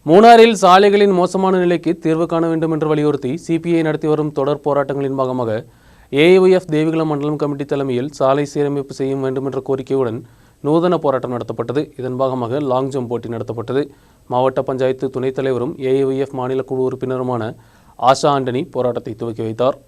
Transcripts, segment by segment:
மூணாறில் சாலைகளின் மோசமான நிலைக்கு தீர்வு காண வேண்டும் என்று வலியுறுத்தி சிபிஐ நடத்தி வரும் தொடர் போராட்டங்களின் பாகமாக ஏஐஒய்எஃப் தேவிகுளம் மண்டலம் கமிட்டி தலைமையில் சாலை சீரமைப்பு செய்ய வேண்டும் என்ற கோரிக்கையுடன் நூதன போராட்டம் நடத்தப்பட்டது. இதன் பாகமாக லாங் ஜம்ப் போட்டி நடத்தப்பட்டது. மாவட்ட பஞ்சாயத்து துணைத் தலைவரும் ஏஐஒய்எஃப் மாநில குழு உறுப்பினருமான ஆஷா ஆண்டனி போராட்டத்தை துவக்கி வைத்தார்.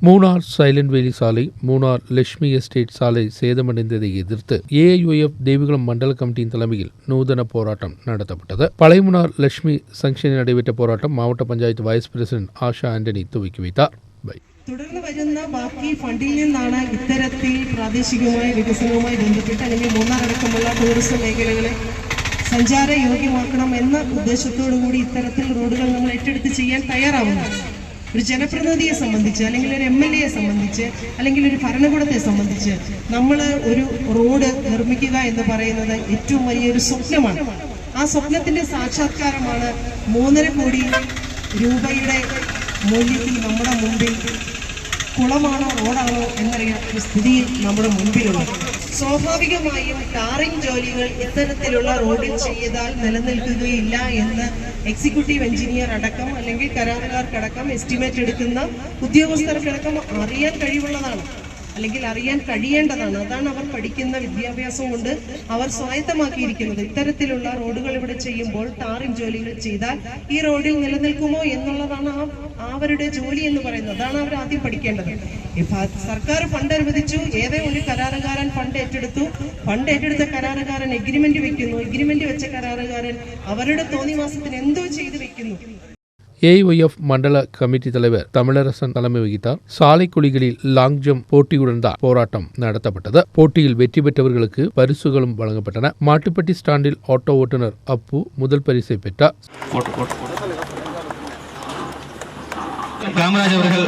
மூணார் சைலண்ட் வேலி சாலை, மூணார் லட்சுமி எஸ்டேட் சாலை சேதமடைந்ததை எதிர்த்து ஏஐஒய்எஃப் தேவிகுளம் மண்டல கமிட்டியின் தலைமையில் நூதன போராட்டம் நடத்தப்பட்டது. பழையமுனார் லட்சுமி சங்ஷனில் நடைபெற்ற போராட்டம் மாவட்ட பஞ்சாயத்து வைஸ் பிரசிடന്റ് ആഷ ആന്റണി തുവക്കി வைத்தார். തുടർന്ന് വരുന്ന ബാക്കി ഫണ്ടിൽ നിന്നാണ് ഇത്തരത്തിൽ പ്രാദേശികമായ വികസനവുമായി ബന്ധപ്പെട്ട് അല്ലെങ്കിൽ മൂന്നാറടക്കമുള്ള ടൂറിസം മേഖലകളെ സഞ്ചാരയോഗ്യമാക്കണം എന്ന ഉദ്ദേശത്തോടുകൂടി ഇത്തരത്തിൽ റോഡുകൾ നമ്മൾ ഏറ്റെടുത്ത് ചെയ്യാൻ തയ്യാറാവുന്നത്. ഒരു ജനപ്രതിനിധിയെ സംബന്ധിച്ച് അല്ലെങ്കിൽ ഒരു MLA സംബന്ധിച്ച് അല്ലെങ്കിൽ ഒരു ഭരണകൂടത്തെ സംബന്ധിച്ച് നമ്മൾ ഒരു റോഡ് നിർമ്മിക്കുക എന്ന് പറയുന്നത് ഏറ്റവും വലിയൊരു സ്വപ്നമാണ്. ആ സ്വപ്നത്തിന്റെ സാക്ഷാത്കാരമാണ് 3.5 കോടി രൂപയുടെ മൂല്യത്തിൽ നമ്മുടെ മുമ്പിൽ കുളമാണോ റോഡാണോ എന്നറിയാത്ത സ്ഥിതി നമ്മുടെ മുൻപിലുള്ളത്. സ്വാഭാവികമായും ടാറിംഗ് ജോലികൾ ഇത്തരത്തിലുള്ള റോഡിൽ ചെയ്താൽ നിലനിൽക്കുകയില്ല എന്ന് എക്സിക്യൂട്ടീവ് എഞ്ചിനീയർ അടക്കം അല്ലെങ്കിൽ കരാറുകാർക്കടക്കം എസ്റ്റിമേറ്റ് എടുക്കുന്ന ഉദ്യോഗസ്ഥർക്കടക്കം അറിയാൻ കഴിവുള്ളതാണ്, അല്ലെങ്കിൽ അറിയാൻ കഴിയേണ്ടതാണ്. അതാണ് അവർ പഠിക്കുന്ന വിദ്യാഭ്യാസം കൊണ്ട് അവർ സ്വായത്തമാക്കിയിരിക്കുന്നത്. ഇത്തരത്തിലുള്ള റോഡുകൾ ഇവിടെ ചെയ്യുമ്പോൾ ടാറിംഗ് ജോലികൾ ചെയ്താൽ ഈ റോഡിൽ നിലനിൽക്കുമോ എന്നുള്ളതാണ് അവരുടെ ജോലി എന്ന് പറയുന്നത്. അതാണ് അവർ ആദ്യം പഠിക്കേണ്ടത്. സർക്കാർ ഫണ്ട് അനുവദിച്ചു, ഏതോ ഒരു കരാറുകാരൻ ഫണ്ട് ഏറ്റെടുത്തു. ഫണ്ട് ഏറ്റെടുത്ത കരാറുകാരൻ എഗ്രിമെന്റ് വെക്കുന്നു. എഗ്രിമെന്റ് വെച്ച കരാറുകാരൻ അവരുടെ തോന്നിവാസത്തിന് എന്തോ ചെയ്തു വെക്കുന്നു. ஏஐஒய்எஃப் மண்டல கமிட்டி தலைவர் தமிழரசன் தலைமை வகித்தார். சாலை குழிகளில் லாங் ஜம்ப் போட்டியுடன் தான் போராட்டம் நடத்தப்பட்டது. போட்டியில் வெற்றி பெற்றவர்களுக்கு பரிசுகளும் வழங்கப்பட்டன. மாட்டுப்பட்டி ஸ்டாண்டில் ஆட்டோ ஓட்டுநர் அப்பு முதல் பரிசை பெற்றார். காமராஜ் அவர்கள்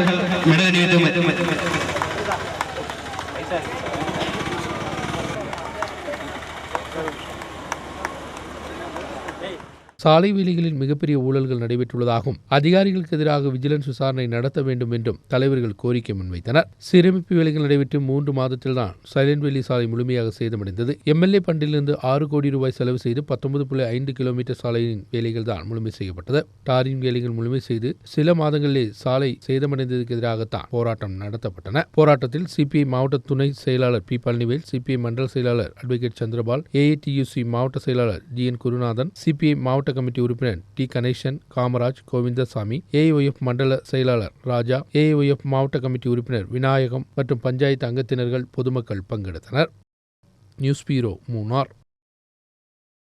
சாலை வேலைகளில் மிகப்பெரிய ஊழல்கள் நடைபெற்றுள்ளதாகவும் அதிகாரிகளுக்கு எதிராக விஜிலன்ஸ் விசாரணை நடத்த வேண்டும் என்றும் தலைவர்கள் கோரிக்கை முன்வைத்தனர். சீரமைப்பு வேலைகள் நடைபெற்று 3 மாதத்தில்தான் சைலண்ட் வேலி சாலை முழுமையாக சேதமடைந்தது. MLA பண்டிலிருந்து 6 கோடி ரூபாய் செலவு செய்து 19.5 கிலோமீட்டர் சாலையின் வேலைகள் தான் முழுமை செய்யப்பட்டது. டாரின் வேலைகள் முழுமை செய்து சில மாதங்களிலே சாலை சேதமடைந்ததற்கு எதிராகத்தான் போராட்டம் நடத்தப்பட்டன. போராட்டத்தில் சிபிஐ மாவட்ட துணை செயலாளர் பி. பழனிவேல், சிபிஐ மண்டல செயலாளர் அட்வொகேட் சந்திரபால், AATUC மாவட்ட செயலாளர் GN குருநாதன், சிபிஐ மாவட்ட கமிட்டி உறுப்பினர் டி. கணேசன், காமராஜ், கோவிந்தசாமி, ஏஐஒய்எஃப் மண்டல செயலாளர் ராஜா, ஏஐஒய்எஃப் மாவட்ட கமிட்டி உறுப்பினர் விநாயகம் மற்றும் பஞ்சாயத்து அங்கத்தினர்கள் பொதுமக்கள் பங்கெடுத்தனர். நியூஸ் பீரோ, மூணார்.